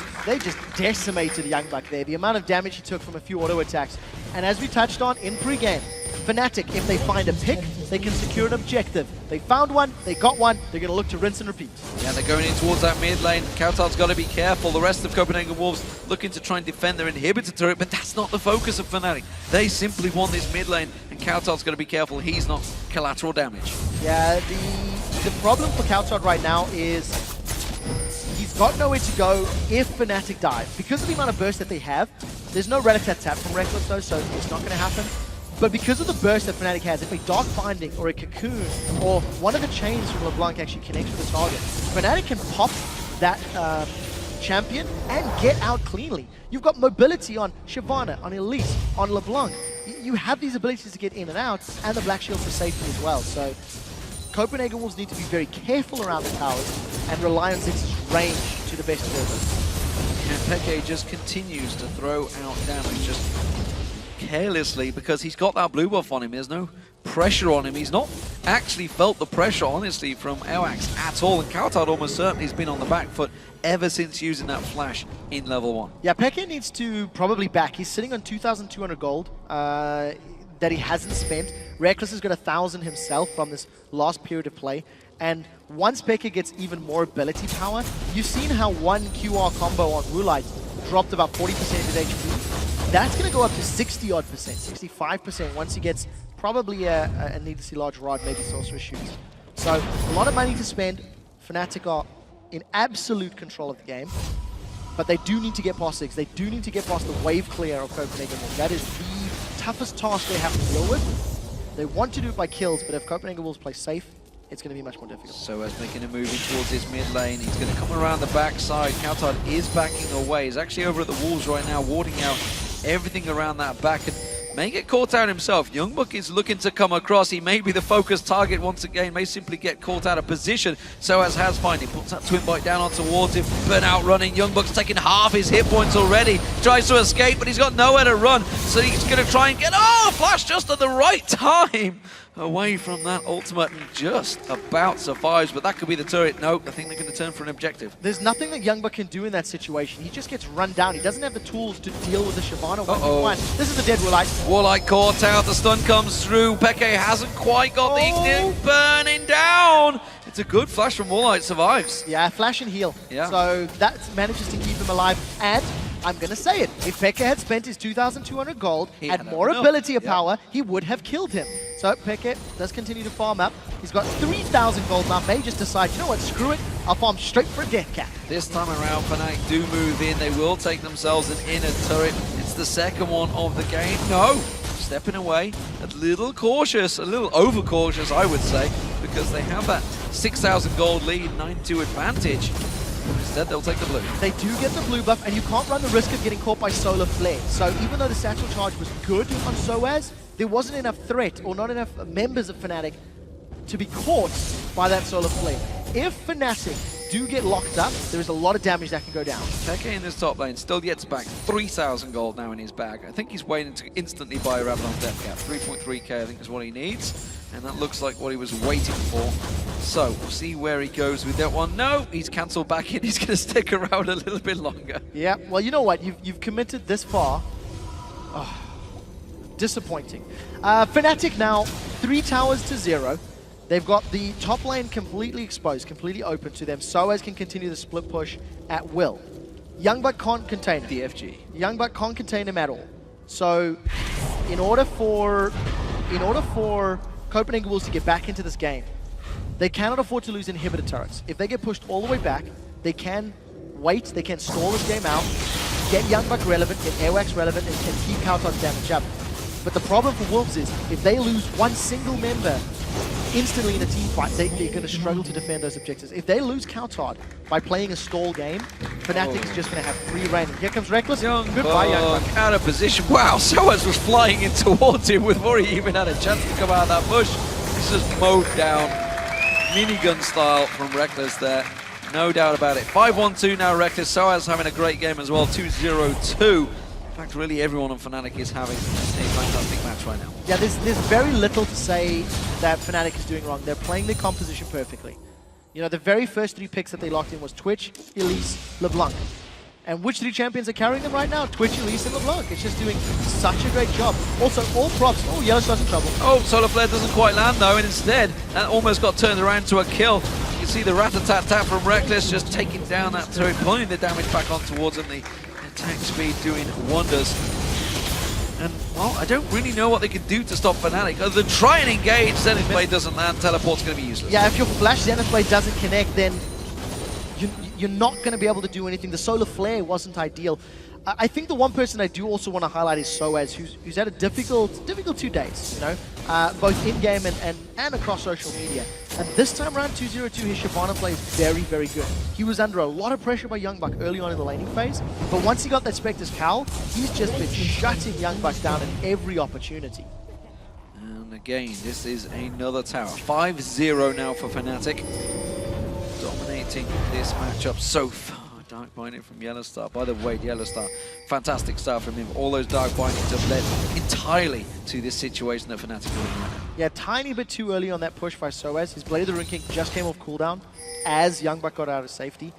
decimated YoungBuck there. The amount of damage he took from a few auto attacks. And as we touched on in pre-game, Fnatic, if they find a pick, they can secure an objective. They found one, they got one, they're going to look to rinse and repeat. Yeah, they're going in towards that mid lane. cowTard's got to be careful. The rest of Copenhagen Wolves looking to try and defend their inhibitor turret, but that's not the focus of Fnatic. They simply want this mid lane, and cowTard's got to be careful he's not collateral damage. Yeah, the problem for cowTard right now is he's got nowhere to go if Fnatic dive. Because of the amount of burst that they have, there's no relic tap from Rekkles though, so it's not going to happen. But because of the burst that Fnatic has, if a Dark Binding or a Cocoon or one of the chains from Leblanc actually connects with the target, Fnatic can pop that champion and get out cleanly. You've got mobility on Shyvana, on Elise, on Leblanc. You have these abilities to get in and out, and the Black Shield for safety as well. So Copenhagen Wolves need to be very careful around the towers and rely on Ziggs' range to the best of their ability. And xPeke just continues to throw out damage, just carelessly, because he's got that blue buff on him. There's no pressure on him. He's not actually felt the pressure, honestly, from Airwaks at all. And cowTard almost certainly has been on the back foot ever since using that flash in level 1. Yeah, xPeke needs to probably back. He's sitting on 2,200 gold that he hasn't spent. Rekkles has got 1,000 himself from this last period of play. And once xPeke gets even more ability power, you've seen how one QR combo on Woolite dropped about 40% of his HP. That's going to go up to 60-odd percent, 65% once he gets probably a needlessly large rod, maybe Sorcerer Shoots. So a lot of money to spend. Fnatic are in absolute control of the game, but they do need to get past Ziggs. They do need to get past the wave clear of Copenhagen Wolves. That is the toughest task they have to deal with. They want to do it by kills, but if Copenhagen Wolves play safe, it's going to be much more difficult. sOAZ making a move in towards his mid lane. He's going to come around the backside. cowTard is backing away. He's actually over at the walls right now, warding out everything around that back and may get caught out himself. YoungBuck is looking to come across. He may be the focused target once again, may simply get caught out of position. sOAZ has find him, puts that twin bite down on towards him. Burnout running. YoungBuck's taking half his hit points already. Tries to escape, but he's got nowhere to run. So he's going to try and get, flash just at the right time. Away from that ultimate and just about survives, but that could be the turret. Nope, I think they're going to turn for an objective. There's nothing that YoungBuck can do in that situation. He just gets run down. He doesn't have the tools to deal with the Shyvana 1v1. This is the dead Woolite. Woolite caught out, the stun comes through. xPeke hasn't quite got the burning down. It's a good flash from Woolite, survives. Yeah, flash and heal. Yeah. So that manages to keep him alive. And I'm going to say it, if Peke had spent his 2,200 gold He and had more enough. ability of power, he would have killed him. So Peke does continue to farm up. He's got 3,000 gold now. May just decide, you know what, screw it. I'll farm straight for a death cap. This time around, Fnatic do move in. They will take themselves an inner turret. It's the second one of the game. No, stepping away, a little cautious, a little overcautious, I would say, because they have that 6,000 gold lead, 9-2 advantage. Instead, they'll take the blue. They do get the blue buff, and you can't run the risk of getting caught by Solar Flare. So even though the satchel charge was good on sOAZ, there wasn't enough threat or not enough members of Fnatic to be caught by that Solar Flare. If Fnatic do get locked up, there is a lot of damage that can go down. Peke in this top lane still gets back 3,000 gold now in his bag. I think he's waiting to instantly buy a Rabadon's death cap. 3.3k I think is what he needs. And that looks like what he was waiting for. So, we'll see where he goes with that one. No, he's cancelled back in. He's going to stick around a little bit longer. Yeah, well, you know what? You've committed this far. Oh, disappointing. Fnatic now 3 towers to 0. They've got the top lane completely exposed, completely open to them. sOAZ can continue the split push at will. YoungBuck can't contain him. DFG. YoungBuck can't contain him at all. So, in order for Copenhagen Wolves to get back into this game, they cannot afford to lose inhibitor turrets. If they get pushed all the way back, they can wait, they can stall this game out, get YoungBuck relevant, get Airwaks relevant, and keep cowTard damage up. But the problem for Wolves is, if they lose one single member instantly in a team fight, they're going to struggle to defend those objectives. If they lose cowTard by playing a stall game, Fnatic's just going to have free reign. Here comes Rekkles. Goodbye, YoungBuck. Out of position. Wow, sOAZ was flying in towards him before he even had a chance to come out of that bush. He's just mowed down. Minigun style from Rekkles there. No doubt about it. 5-1-2 now, Rekkles. sOAZ having a great game as well. 2-0-2. In fact, really everyone on Fnatic is having a fantastic match right now. Yeah, there's very little to say that Fnatic is doing wrong. They're playing their composition perfectly. You know, the very first 3 picks that they locked in was Twitch, Elise, Leblanc. And which 3 champions are carrying them right now? Twitch, Elise, and Leblanc. It's just doing such a great job. Also, all props. Oh, YellOwStaR's in trouble. Oh, Solar Flare doesn't quite land though, and instead, that almost got turned around to a kill. You can see the rat-a-tat-tat from Rekkles just taking down that turret, pulling the damage back on towards him. The attack speed doing wonders. And, well, I don't really know what they can do to stop Fnatic. Other than try and engage, Zenith Blade doesn't land, teleport's going to be useless. Yeah, if your flash Zenith Blade doesn't connect, then you're not going to be able to do anything. The Solar Flare wasn't ideal. I think the one person I do also want to highlight is sOAZ, who's had a difficult 2 days, you know, both in-game and across social media. And this time around, 2-0-2, his Shyvana play is very, very good. He was under a lot of pressure by YoungBuck early on in the laning phase, but once he got that Spectre's Cowl, he's just been shutting YoungBuck down at every opportunity. And again, this is another tower. 5-0 now for Fnatic. Dominating this matchup so far. Dark Binding from YellOwStaR. By the way, YellOwStaR, fantastic start from him. All those Dark Bindings have led entirely to this situation that Fnatic are in right now. Yeah, tiny bit too early on that push by sOAZ. His Blade of the Rune King just came off cooldown as YoungBuck got out of safety.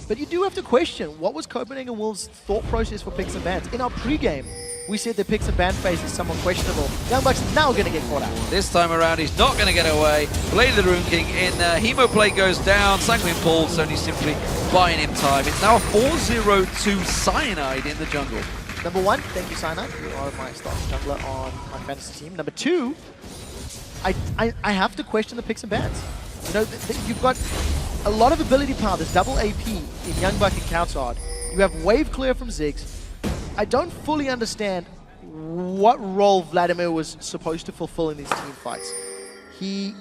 But you do have to question, what was Copenhagen Wolves' thought process for picks and bans? In our pregame, we said the picks and ban phase is somewhat questionable. YoungBuck's now going to get caught out. This time around, he's not going to get away. Blade of the Rune King in there. Hemo Plate goes down. Sanguine Pulse only simply buying him time. It's now a 4-0-2 Cyanide in the jungle. Number 1, thank you, Cyanide. You are my starting jungler on my fantasy team. Number 2, I have to question the picks and bans. You know, you've got a lot of ability power. There's double AP in YoungBuck and cowTard. You have wave clear from Ziggs. I don't fully understand what role Vladimir was supposed to fulfill in these team fights. He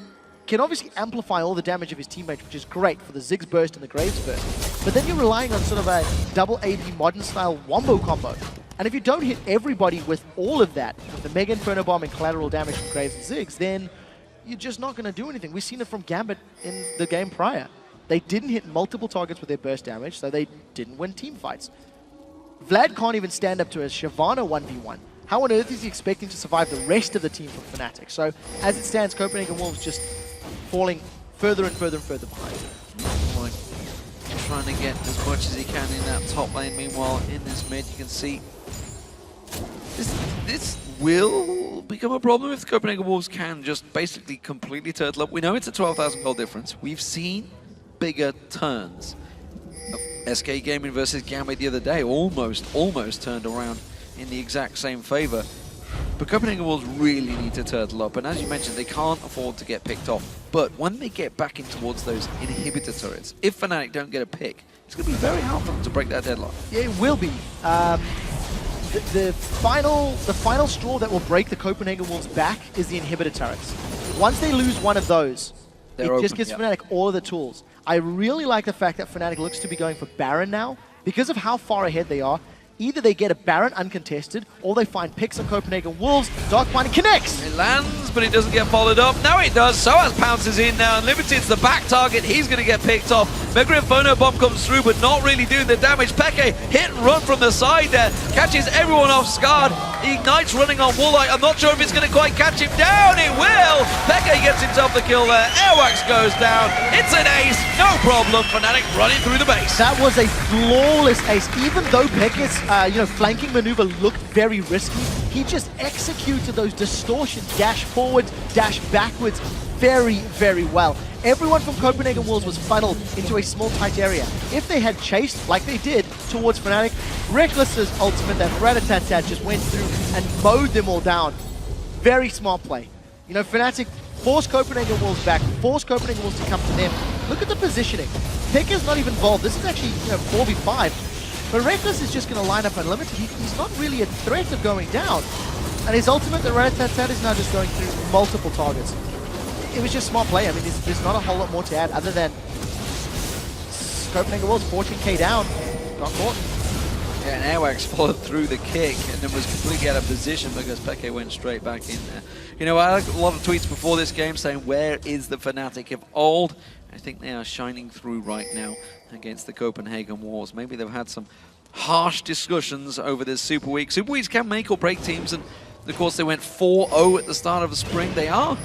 can obviously amplify all the damage of his teammates, which is great for the Ziggs burst and the Graves burst. But then you're relying on sort of a double AP modern style wombo combo. And if you don't hit everybody with all of that, with the Mega Inferno Bomb and collateral damage from Graves and Ziggs, then you're just not going to do anything. We've seen it from Gambit in the game prior. They didn't hit multiple targets with their burst damage, so they didn't win team fights. Vlad can't even stand up to a Shyvana 1v1. How on earth is he expecting to survive the rest of the team from Fnatic? So, as it stands, Copenhagen Wolves just falling further and further and further behind. Trying to get as much as he can in that top lane. Meanwhile, in this mid, you can see this will become a problem if the Copenhagen Wolves can just basically completely turtle up. We know it's a 12,000 gold difference. We've seen bigger turns. SK Gaming versus Gambit the other day almost turned around in the exact same favor. But Copenhagen Wolves really need to turtle up, and as you mentioned, they can't afford to get picked off. But when they get back in towards those inhibitor turrets, if Fnatic don't get a pick, it's going to be very hard for them to break that deadlock. Yeah, it will be. The final straw that will break the Copenhagen Wolves back is the inhibitor turrets. Once they lose one of those, it just gives Fnatic all of the tools. I really like the fact that Fnatic looks to be going for Baron now. Because of how far ahead they are, either they get a Baron uncontested, or they find picks on Copenhagen Wolves. Dark Binding connects! It lands, but it doesn't get followed up. Now it does. sOAZ pounces in now, and Limited's the back target. He's going to get picked off. Mega Inferno Bomb comes through, but not really doing the damage. xPeke hit and run from the side there. Catches everyone off guard. Ignite's running on Woolite. I'm not sure if it's going to quite catch him down. It will! xPeke gets himself the kill there. Airwaks goes down. It's an ace. No problem. Fnatic running through the base. That was a flawless ace. Even though Peke's flanking maneuver looked very risky, he just executed those distortions, dash forwards, dash backwards very, very well. Everyone from Copenhagen Wolves was funneled into a small, tight area. If they had chased, like they did, towards Fnatic, Rekkles' ultimate, that Rat-a-tat-tat, just went through and mowed them all down. Very smart play. You know, Fnatic forced Copenhagen Wolves back, forced Copenhagen Wolves to come to them. Look at the positioning. Peke's not even involved. This is actually 4v5. But Rekkles is just going to line up unlimited. He's not really a threat of going down. And his ultimate, the Rat-a-tat-tat, is now just going through multiple targets. It was just smart play. I mean, there's not a whole lot more to add other than Copenhagen Wolves 14k down. Not caught. Yeah, and Airwaks followed through the kick and then was completely out of position because xPeke went straight back in there. You know, I had a lot of tweets before this game saying, where is the Fnatic of old? I think they are shining through right now against the Copenhagen Wolves. Maybe they've had some harsh discussions over this Super Week. Super Weeks can make or break teams, and of course they went 4-0 at the start of the spring. They are,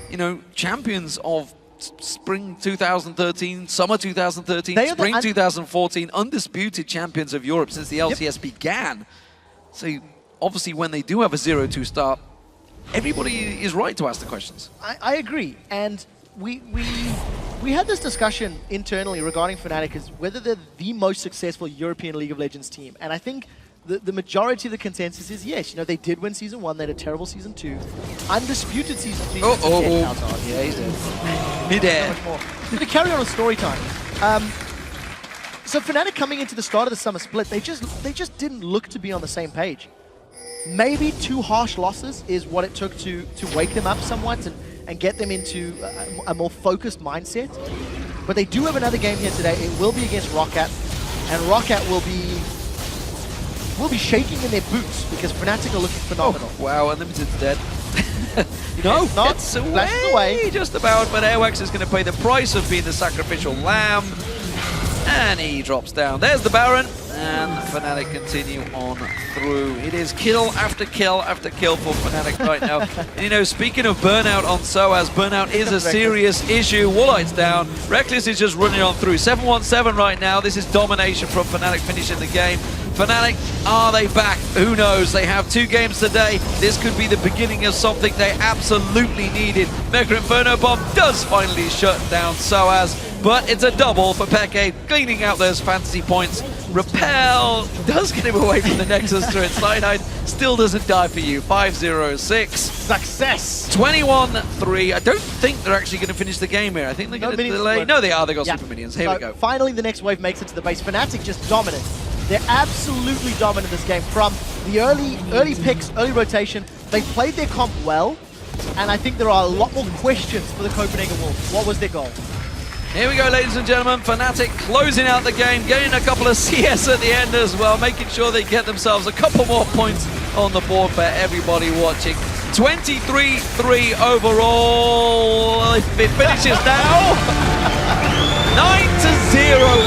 you know, champions of Spring 2013, Summer 2013, Spring 2014, undisputed champions of Europe since the LCS began. So obviously when they do have a 0-2 start, everybody is right to ask the questions. I agree, and we had this discussion internally regarding Fnatic as whether they're the most successful European League of Legends team, and I think the majority of the consensus is yes. You know, they did win Season 1, they had a terrible Season 2, undisputed Season 3. Yeah, he's dead. He dead. To carry on with story time. So Fnatic coming into the start of the summer split, they just didn't look to be on the same page. Maybe 2 harsh losses is what it took to wake them up somewhat and get them into a more focused mindset. But they do have another game here today. It will be against Roccat, and Roccat will be shaking in their boots because Fnatic are looking phenomenal. Oh, wow, Unlimited's dead. No, it's not. Away, just about, but Airwaks is going to pay the price of being the sacrificial lamb. And he drops down. There's the Baron, and Fnatic continue on through. It is kill after kill after kill for Fnatic right now. And you know, speaking of burnout on sOAZ, burnout is a serious issue. Woolite's down. Rekkles is just running on through. 7-1-7 right now. This is domination from Fnatic finishing the game. Fnatic, are they back? Who knows? They have 2 games today. This could be the beginning of something they absolutely needed. Mega Inferno Bomb does finally shut down sOAZ, but it's a double for xPeke, cleaning out those fantasy points. Repel does get him away from the Nexus turret. Cyanide still doesn't die for you. 5-0-6. Success! 21-3. I don't think they're actually going to finish the game here. I think they're going to delay. No, they are. They got super minions. Here we go. Finally, the next wave makes it to the base. Fnatic just dominant. They're absolutely dominant this game. From the early picks, early rotation, they played their comp well, and I think there are a lot more questions for the Copenhagen Wolves. What was their goal? Here we go, ladies and gentlemen. Fnatic closing out the game, getting a couple of CS at the end as well, making sure they get themselves a couple more points on the board for everybody watching. 23-3 overall. If it finishes now, 9-0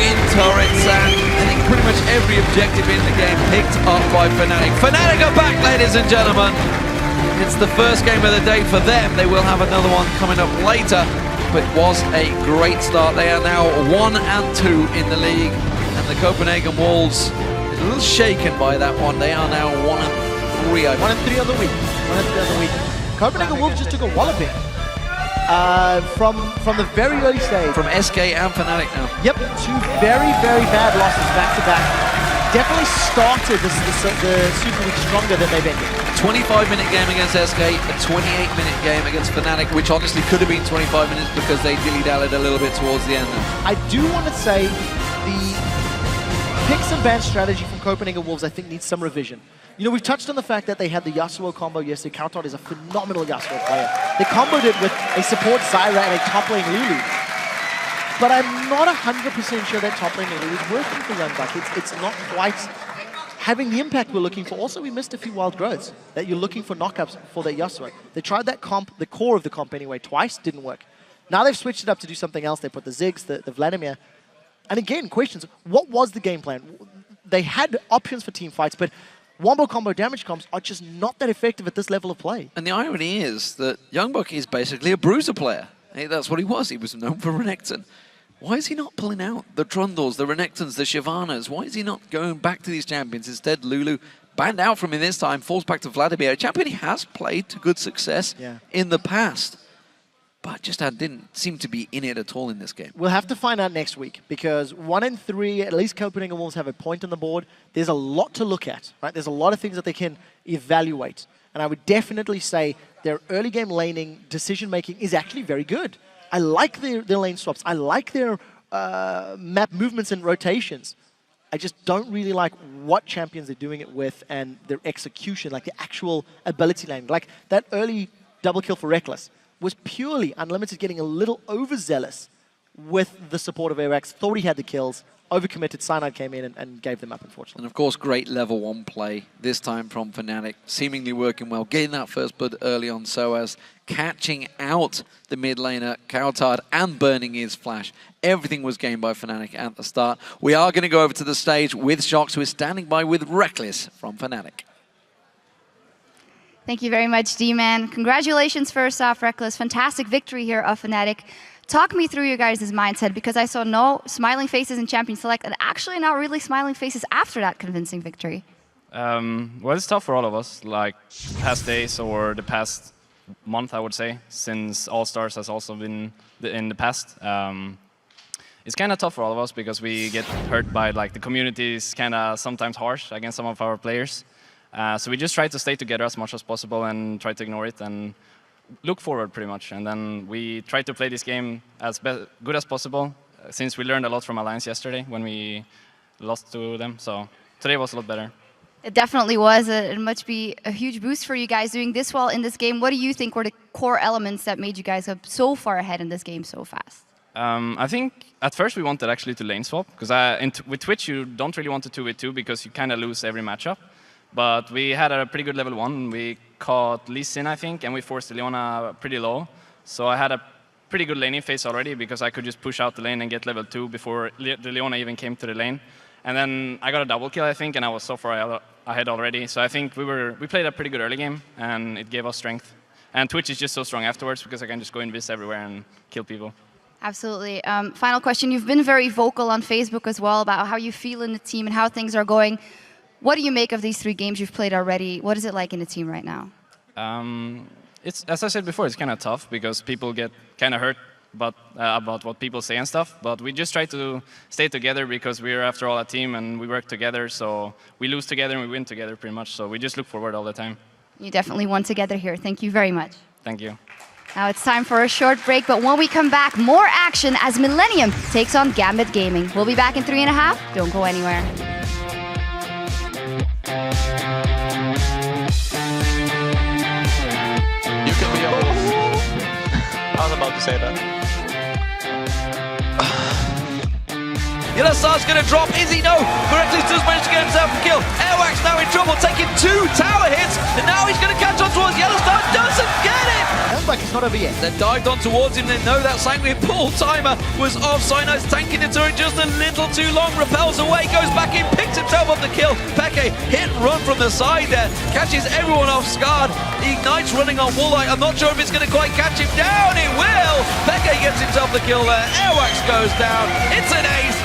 in turrets, and I think pretty much every objective in the game picked up by Fnatic. Fnatic are back, ladies and gentlemen. It's the first game of the day for them. They will have another one coming up later. But it was a great start. They are now 1-2 in the league, and the Copenhagen Wolves a little shaken by that one. They are now 1-3. 1-3 on the week. 1-3 on the week. Copenhagen Wolves just took a walloping from the very early stage. From SK and Fnatic now. Yep, two very, very bad losses back-to-back. Definitely started the Super League stronger than they've ended. 25-minute game against SK, a 28-minute game against Fnatic, which honestly could have been 25 minutes because they dilly-dallied a little bit towards the end. I do want to say the picks and ban strategy from Copenhagen Wolves, I think, needs some revision. You know, we've touched on the fact that they had the Yasuo combo yesterday. cowTard is a phenomenal Yasuo player. They comboed it with a support Zyra and a top lane Lulu. But I'm not 100% sure that top lane Lulu is working for YoungBuck. It's not quite having the impact we're looking for. Also, we missed a few wild growths that you're looking for knockups for that Yasuo. They tried that comp, the core of the comp anyway, twice, didn't work. Now they've switched it up to do something else. They put the Ziggs, the Vladimir. And again, questions. What was the game plan? They had options for team fights, but wombo combo damage comps are just not that effective at this level of play. And the irony is that YoungBuck is basically a bruiser player. Hey, that's what he was. He was known for Renekton. Why is he not pulling out the Trundles, the Renektons, the Shyvanas? Why is he not going back to these champions? Instead, Lulu banned out from him this time, falls back to Vladimir, a champion he has played to good success in the past. But just didn't seem to be in it at all in this game. We'll have to find out next week, because 1 and 3, at least Copenhagen Wolves have a point on the board. There's a lot to look at, right? There's a lot of things that they can evaluate. And I would definitely say their early game laning, decision-making is actually very good. I like their lane swaps. I like their map movements and rotations. I just don't really like what champions they're doing it with and their execution, like the actual ability lane. Like that early double kill for Rekkles was purely Unlimited getting a little overzealous with the support of Airwaks. Thought he had the kills, overcommitted. Cyanide came in and gave them up, unfortunately. And of course, great level 1 play, this time from Fnatic, seemingly working well, getting that first blood early on sOAZ, catching out the mid laner, cowTard, and burning his flash. Everything was gained by Fnatic at the start. We are going to go over to the stage with Shox, who is standing by with Rekkles from Fnatic. Thank you very much, D-Man. Congratulations first off, Rekkles. Fantastic victory here of Fnatic. Talk me through your guys' mindset, because I saw no smiling faces in Champion Select, and actually not really smiling faces after that convincing victory. Well, it's tough for all of us, like past days or the past month, I would say, since All-Stars has also been in the past. It's kind of tough for all of us because we get hurt by, like, the community is kind of sometimes harsh against some of our players. So we just try to stay together as much as possible and try to ignore it and look forward pretty much. And then we try to play this game as good as possible, since we learned a lot from Alliance yesterday when we lost to them. So today was a lot better. It definitely was. It must be a huge boost for you guys doing this well in this game. What do you think were the core elements that made you guys go so far ahead in this game so fast? I think at first we wanted actually to lane swap, because with Twitch you don't really want to 2v2 because you kind of lose every matchup. But we had a pretty good level 1. We caught Elise in, I think, and we forced Leona pretty low. So I had a pretty good laning phase already because I could just push out the lane and get level 2 before the Leona even came to the lane. And then I got a double kill, I think, and I was so far ahead already. So I think we played a pretty good early game, and it gave us strength. And Twitch is just so strong afterwards because I can just go invis everywhere and kill people. Absolutely. Final question. You've been very vocal on Facebook as well about how you feel in the team and how things are going. What do you make of these 3 games you've played already? What is it like in the team right now? It's, as I said before, it's kind of tough because people get kind of hurt about what people say and stuff. But we just try to stay together because we're, after all, a team and we work together. So we lose together and we win together pretty much. So we just look forward all the time. You definitely won together here. Thank you very much. Thank you. Now it's time for a short break, but when we come back, more action as Millennium takes on Gambit Gaming. We'll be back in 3.5. Don't go anywhere. You can be over. I was about to say that. YellOwStaR's going to drop. Is he? No. Rekkles does manage to get himself a kill. Airwaks now in trouble, taking 2 tower hits. And now he's going to catch on towards YellOwStaR. Doesn't get it. Like it's not over yet. They dived on towards him. They know that Sanguine Pull timer was off. Cyanide's tanking the turret just a little too long. Repels away, goes back in, picks himself up the kill. xPeke hit and run from the side there. Catches everyone off guard. Ignite's running on Woolite. I'm not sure if it's going to quite catch him down. It will. xPeke gets himself the kill there. Airwaks goes down. It's an ace.